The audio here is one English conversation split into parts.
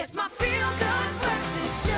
It's my Feel Good Breakfast Show.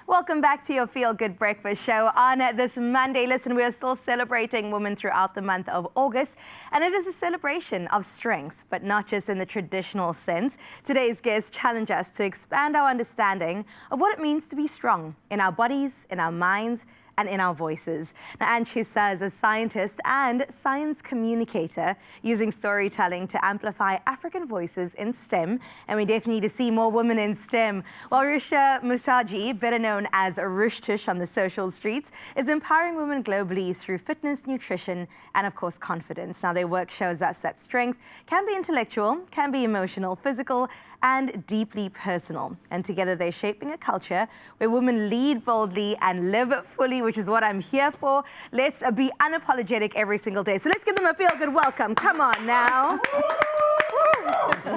Welcome back to your Feel Good Breakfast Show on this Monday. Listen, we are still celebrating women throughout the month of August, and it is a celebration of strength, but not just in the traditional sense. Today's guests challenge us to expand our understanding of what it means to be strong in our bodies, in our minds, and in our voices. Now, Anchisa is a scientist and science communicator using storytelling to amplify African voices in STEM, and we definitely need to see more women in STEM. While Risha Musaji, better known as Rush Tush on the social streets, is empowering women globally through fitness, nutrition, and of course confidence. Now, their work shows us that strength can be intellectual, can be emotional, physical, and deeply personal. And together they're shaping a culture where women lead boldly and live fully, which is what I'm here for. Let's be unapologetic every single day. So let's give them a feel-good welcome. Come on now.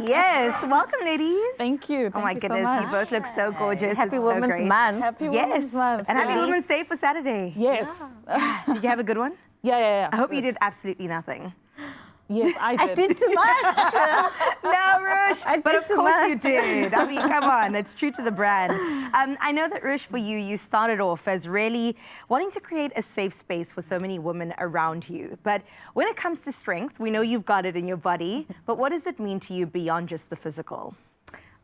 Yes, welcome, ladies. Thank you. Oh my goodness, so you both look so gorgeous. Happy It's Women's so great. Month. Happy Yes, Women's Month. and happy Yeah. Women's Day for Saturday. Yes. Did you have a good one? Yeah. I hope you did absolutely nothing. Yes, I did. I did too much. No, Rush. I But did of too course much. you did. I mean, come on, it's true to the brand. I know that, Rush, for you, you started off as really wanting to create a safe space for so many women around you. But when it comes to strength, we know you've got it in your body, but what does it mean to you beyond just the physical?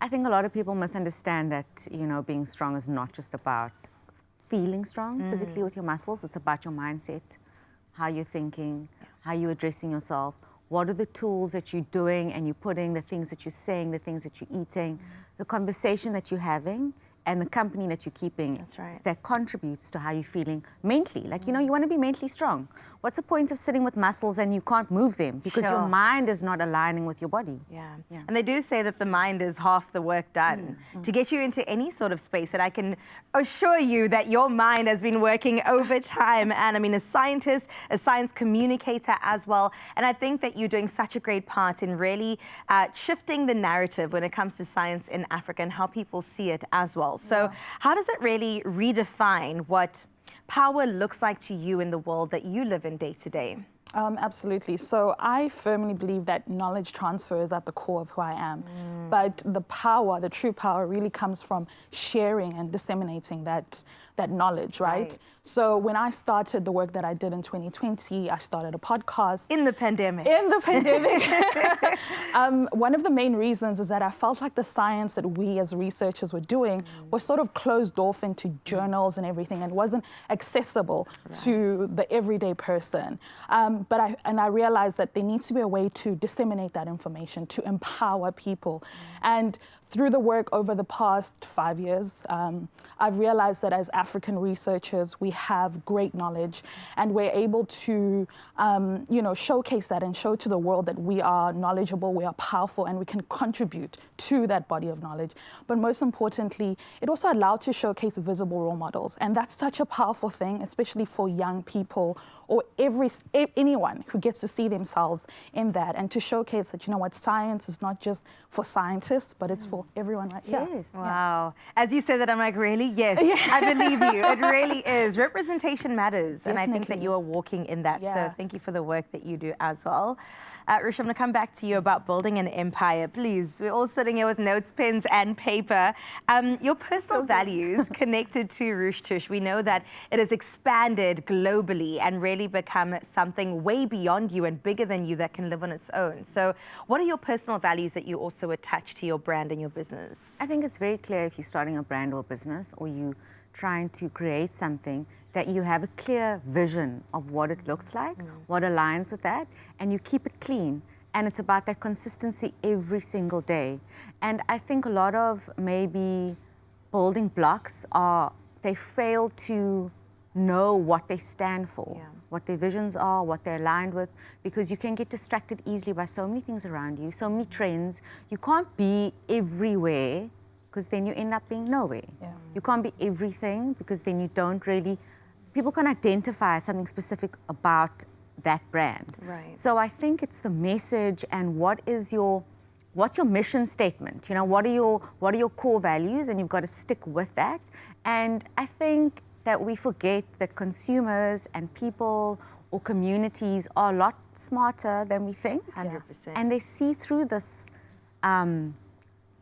I think a lot of people misunderstand that, being strong is not just about feeling strong physically with your muscles. It's about your mindset, how you're thinking, how you're addressing yourself. What are the tools that you're doing and you're putting, the things that you're saying, the things that you're eating, the conversation that you're having, and the company that you're keeping. That's right. That contributes to how you're feeling mentally. Like, you want to be mentally strong. What's the point of sitting with muscles and you can't move them because Sure. your mind is not aligning with your body? Yeah. And they do say that the mind is half the work done. To get you into any sort of space, and I can assure you that your mind has been working overtime. And I mean, a scientist, a science communicator as well. And I think that you're doing such a great part in really shifting the narrative when it comes to science in Africa and how people see it as well. So how does it really redefine what power looks like to you in the world that you live in day to day? Absolutely. So I firmly believe that knowledge transfer is at the core of who I am. But the power, the true power, really comes from sharing and disseminating that knowledge, right? So when I started the work that I did in 2020, I started a podcast. In the pandemic. One of the main reasons is that I felt like the science that we as researchers were doing was sort of closed off into journals and everything and wasn't accessible to the everyday person. But I realized that there needs to be a way to disseminate that information, to empower people. And through the work over the past 5 years, I've realized that as African researchers, we have great knowledge and we're able to, showcase that and show to the world that we are knowledgeable, we are powerful, and we can contribute to that body of knowledge. But most importantly, it also allowed to showcase visible role models. And that's such a powerful thing, especially for young people or anyone who gets to see themselves in that and to showcase that, science is not just for scientists, but it's for everyone right here. Yes. Wow. As you say that, I'm like, really? Yes, I believe you. It really is. Representation matters. And I think that you are walking in that. So thank you for the work that you do as well. Rush, I'm going to come back to you about building an empire. Please, we're all sitting here with notes, pens, and paper. Your personal values connected to Rush Tush, we know that it has expanded globally and really become something way beyond you and bigger than you that can live on its own. So what are your personal values that you also attach to your brand and your business? I think it's very clear if you're starting a brand or business or you trying to create something that you have a clear vision of what it looks like, what aligns with that, and you keep it clean. And it's about that consistency every single day. And I think a lot of maybe building blocks they fail to know what they stand for, what their visions are, what they're aligned with, because you can get distracted easily by so many things around you, so many trends. You can't be everywhere because then you end up being nowhere. You can't be everything because then you don't really, people can identify something specific about that brand. So I think it's the message and what's your mission statement? What are your core values, and you've got to stick with that. And I think that we forget that consumers and people or communities are a lot smarter than we think. 100%. And they see through this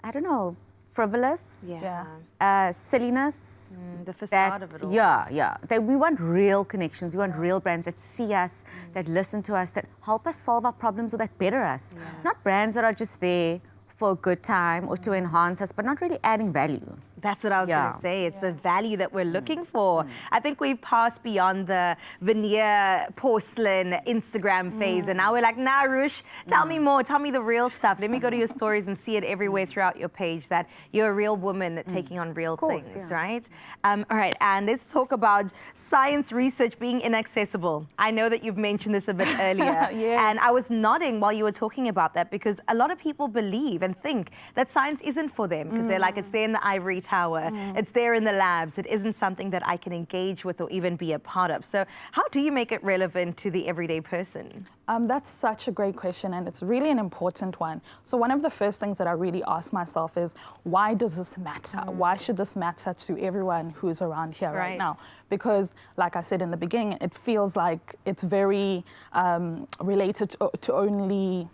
I don't know, frivolous, silliness. The facade of it all. Yeah. We want real connections. We want real brands that see us, that listen to us, that help us solve our problems or that better us. Not brands that are just there for a good time or to enhance us, but not really adding value. That's what I was going to say. It's the value that we're looking for. I think we've passed beyond the veneer, porcelain, Instagram phase. And now we're like, nah, Rush, tell me more. Tell me the real stuff. Let me go to your stories and see it everywhere throughout your page that you're a real woman taking on real things, right? All right, and let's talk about science research being inaccessible. I know that you've mentioned this a bit earlier. And I was nodding while you were talking about that because a lot of people believe and think that science isn't for them because they're like, it's there in the ivory tower. It's there in the labs. It isn't something that I can engage with or even be a part of. So how do you make it relevant to the everyday person? That's such a great question, and it's really an important one. So one of the first things that I really ask myself is, why does this matter? Why should this matter to everyone who's around here right now? Because, like I said in the beginning, it feels like it's very related to only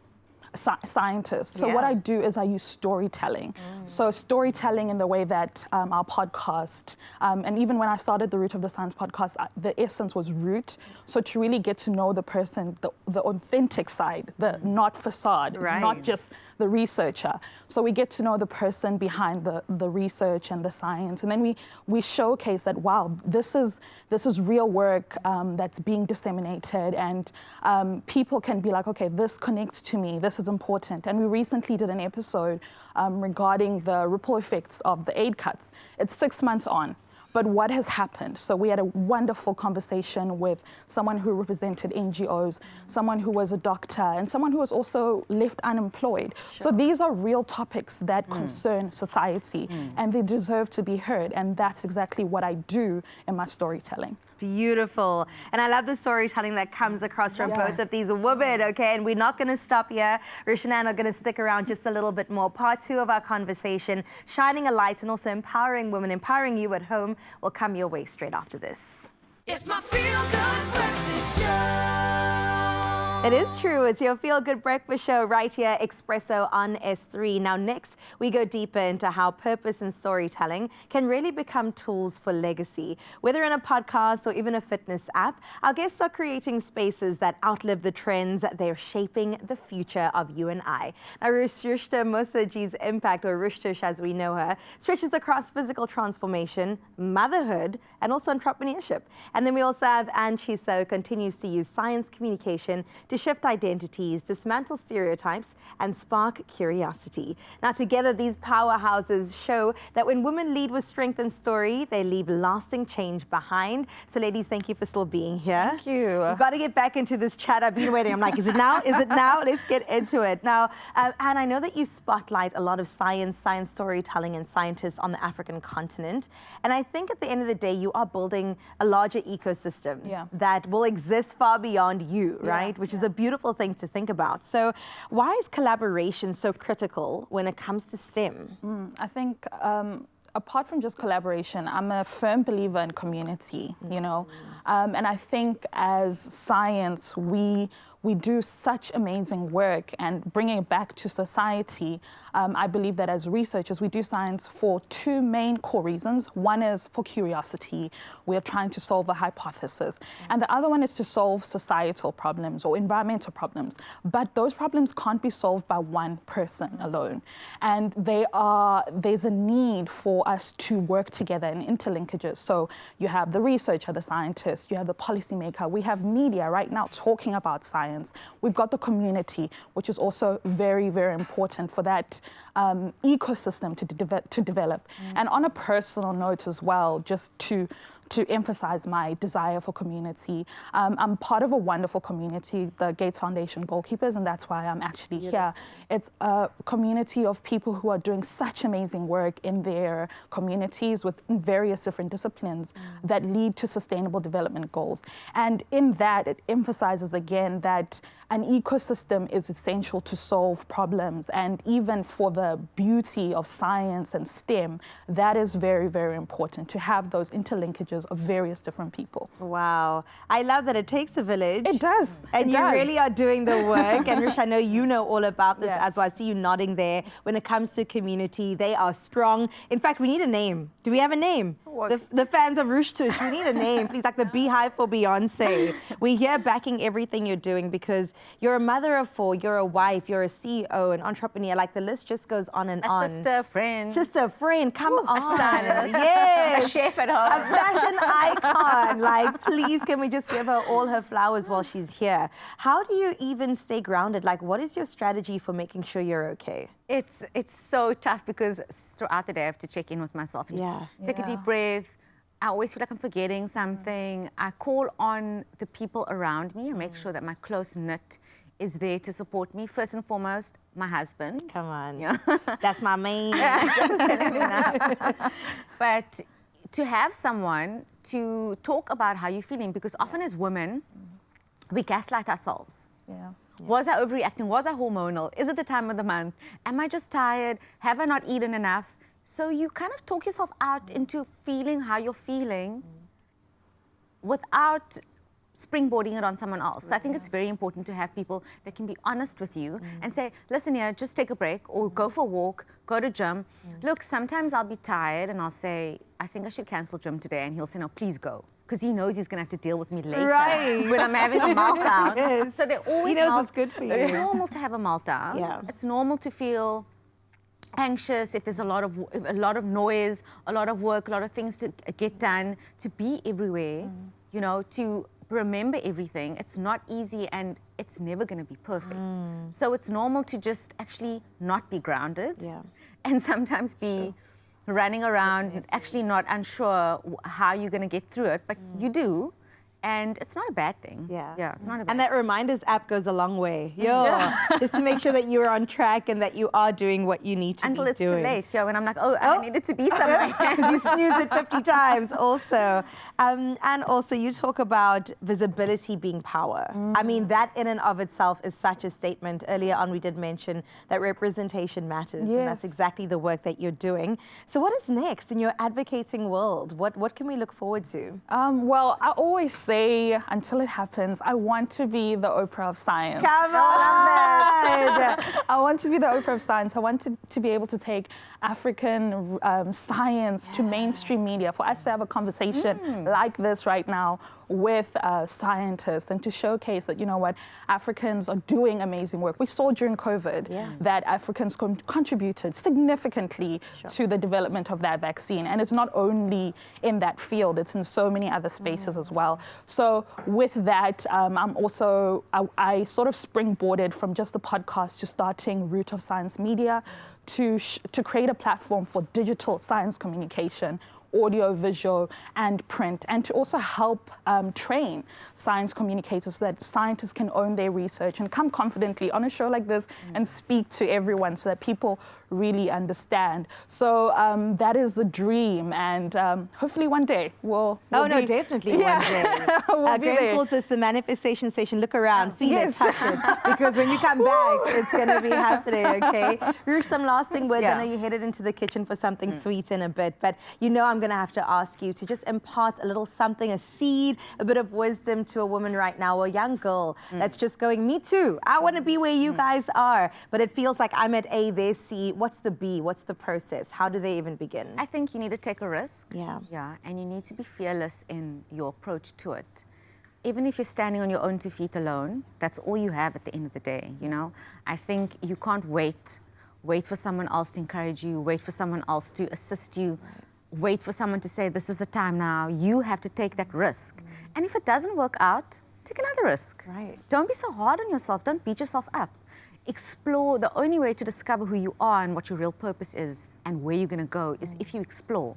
scientists. So what I do is I use storytelling. So storytelling in the way that our podcast, and even when I started the Root of the Science podcast, the essence was root. So to really get to know the person, the authentic side, the not facade, not just the researcher. So we get to know the person behind the research and the science. And then we showcase that, wow, this is real work that's being disseminated, and people can be like, okay, this connects to me, this is important. And we recently did an episode regarding the ripple effects of the aid cuts. It's 6 months on. But what has happened? So we had a wonderful conversation with someone who represented NGOs, someone who was a doctor, and someone who was also left unemployed. So these are real topics that concern society, and they deserve to be heard. And that's exactly what I do in my storytelling. Beautiful. And I love the storytelling that comes across from both of these women, okay? And we're not going to stop here. Rish and Anne are going to stick around just a little bit more. Part 2 of our conversation, shining a light and also empowering women, empowering you at home, will come your way straight after this. It's my feel-good breakfast show. It is true. It's your feel-good breakfast show right here, Expresso on S3. Now, next, we go deeper into how purpose and storytelling can really become tools for legacy. Whether in a podcast or even a fitness app, our guests are creating spaces that outlive the trends. They're shaping the future of you and I. Now, Rushta Musaji's impact, or Rushtush as we know her, stretches across physical transformation, motherhood, and also entrepreneurship. And then we also have Anne Chiso, who continues to use science communication to shift identities, dismantle stereotypes, and spark curiosity. Now, together, these powerhouses show that when women lead with strength and story, they leave lasting change behind. So, ladies, thank you for still being here. Thank you. We've got to get back into this chat. I've been waiting. I'm like, is it now? Is it now? Let's get into it. Now, Anne, I know that you spotlight a lot of science storytelling, and scientists on the African continent. And I think at the end of the day, you are building a larger ecosystem that will exist far beyond you, right? Which is a beautiful thing to think about. So why is collaboration so critical when it comes to STEM? I think apart from just collaboration, I'm a firm believer in community, you know. And I think as science, we do such amazing work, and bringing it back to society, I believe that as researchers, we do science for 2 main core reasons. One is for curiosity. We're trying to solve a hypothesis. And the other one is to solve societal problems or environmental problems. But those problems can't be solved by one person alone. And there's a need for us to work together in interlinkages. So you have the researcher, the scientist, you have the policymaker, we have media right now talking about science. We've got the community, which is also very, very important for that ecosystem to develop. And on a personal note as well, just to emphasize my desire for community. I'm part of a wonderful community, the Gates Foundation Goalkeepers, and that's why I'm actually here. It's a community of people who are doing such amazing work in their communities with various different disciplines that lead to sustainable development goals. And in that, it emphasizes again that an ecosystem is essential to solve problems, and even for the beauty of science and STEM, that is very, very important to have those interlinkages messages of various different people. Wow. I love that it takes a village. It does. And It you does. really are doing the work. And Rish, I know you know all about this Yeah. as well. I see you nodding there. When it comes to community, they are strong. In fact, we need a name. Do we have a name? The fans of Rush Tush, we need a name, please, like the Beehive for Beyonce. We're here backing everything you're doing because you're a mother of 4, you're a wife, you're a CEO, an entrepreneur. Like the list just goes on and on. Sister, friend. Sister, friend, come on. stylist. Yes. A chef at A home. fashion icon. Like, please, can we just give her all her flowers while she's here? How do you even stay grounded? Like, what is your strategy for making sure you're okay? It's so tough because throughout the day I have to check in with myself. And Yeah. just take a deep breath. I always feel like I'm forgetting something. I call on the people around me and make sure that my close knit is there to support me. First and foremost, my husband. Come on. Yeah. That's my man. But to have someone to talk about how you're feeling, because often as women, we gaslight ourselves. Yeah. Was I overreacting? Was I hormonal? Is it the time of the month? Am I just tired? Have I not eaten enough? So you kind of talk yourself out into feeling how you're feeling without springboarding it on someone else. So I think it's very important to have people that can be honest with you and say, listen here, just take a break or go for a walk, go to gym. Look, sometimes I'll be tired and I'll say, I think I should cancel gym today. And he'll say, no, please go. Because he knows he's going to have to deal with me later Right. when I'm having a meltdown. Yes. So they're always He knows what's good for you. It's normal to have a meltdown. Yeah. It's normal to feel anxious if there's a lot of noise, a lot of work, a lot of things to get done, to be everywhere, you know, to remember everything. It's not easy and it's never going to be perfect. So it's normal to just actually not be grounded Yeah. and sometimes be running around, actually not unsure how you're going to get through it, but you do. And it's not a bad thing. Yeah. It's not a bad And that reminders app goes a long way. Just to make sure that you're on track and that you are doing what you need to until be it's doing. too late, when I'm like, I needed to be somewhere. Because you snoozed it 50 times also. And also you talk about visibility being power. I mean, that in and of itself is such a statement. Earlier on, we did mention that representation matters. And that's Yes. exactly the work that you're doing. So what is next in your advocating world? What can we look forward to? Well, I always say, until it happens, I want to be the Oprah of science. Come on! I want to be the Oprah of science. I want to be able to take African science to mainstream media, for us to have a conversation like this right now with scientists and to showcase that, you know what, Africans are doing amazing work. We saw during COVID that Africans contributed significantly to the development of that vaccine. And it's not only in that field, it's in so many other spaces as well. So with that, I sort of springboarded from just the podcast to starting Root of Science Media to create a platform for digital science communication, audio, visual, and print, and to also help train science communicators so that scientists can own their research and come confidently on a show like this and speak to everyone so that people really understand. So that is the dream, and hopefully one day we'll Definitely one day. Graham calls this the manifestation station. Look around, feel it, touch it. Because when you come back, it's going to be happening, okay? Ruth, some lasting words. I know you headed into the kitchen for something sweet in a bit, but you know I'm going to have to ask you to just impart a little something, a seed, a bit of wisdom to a woman right now, a young girl that's just going, me too. I want to be where you guys are, but it feels like I'm at A, they're C. What's the B? What's the process? How do they even begin? I think you need to take a risk. Yeah. And you need to be fearless in your approach to it. Even if you're standing on your own 2 feet alone, that's all you have at the end of the day, you know? I think you can't wait for someone else to encourage you, wait for someone else to assist you, wait for someone to say, this is the time now. You have to take that risk. And if it doesn't work out, take another risk. Right. Don't be so hard on yourself. Don't beat yourself up. Explore. The only way to discover who you are and what your real purpose is and where you're going to go is if you explore.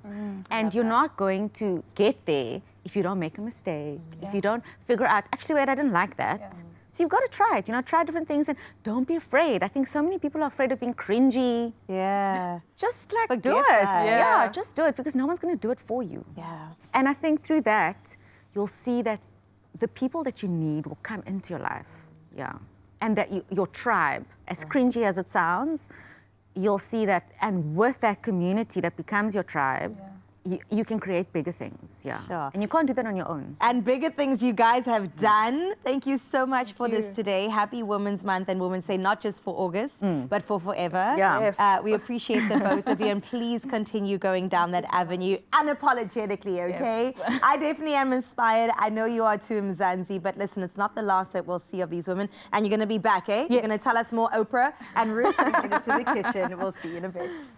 And you're not going to get there if you don't make a mistake, if you don't figure out, actually, wait, I didn't like that. So you've got to try it, try different things and don't be afraid. I think so many people are afraid of being cringy. Yeah. Just do Forget it. that. Yeah, just do it because no one's going to do it for you. Yeah. And I think through that, you'll see that the people that you need will come into your life. Yeah. And that your tribe, as cringy as it sounds, you'll see that, and with that community that becomes your tribe, you can create bigger things, yeah. Sure. And you can't do that on your own. And bigger things you guys have done. Thank you so much for you. this today. Happy Women's Month and Women's Day, not just for August, but for forever. Yeah. Yes. We appreciate the both of you, and please continue going down that avenue unapologetically, okay? Yes. I definitely am inspired. I know you are too, Mzansi, but listen, it's not the last that we'll see of these women. And you're going to be back, eh? You're Yes. going to tell us more Oprah and Ruth. We're headed to the kitchen. We'll see you in a bit.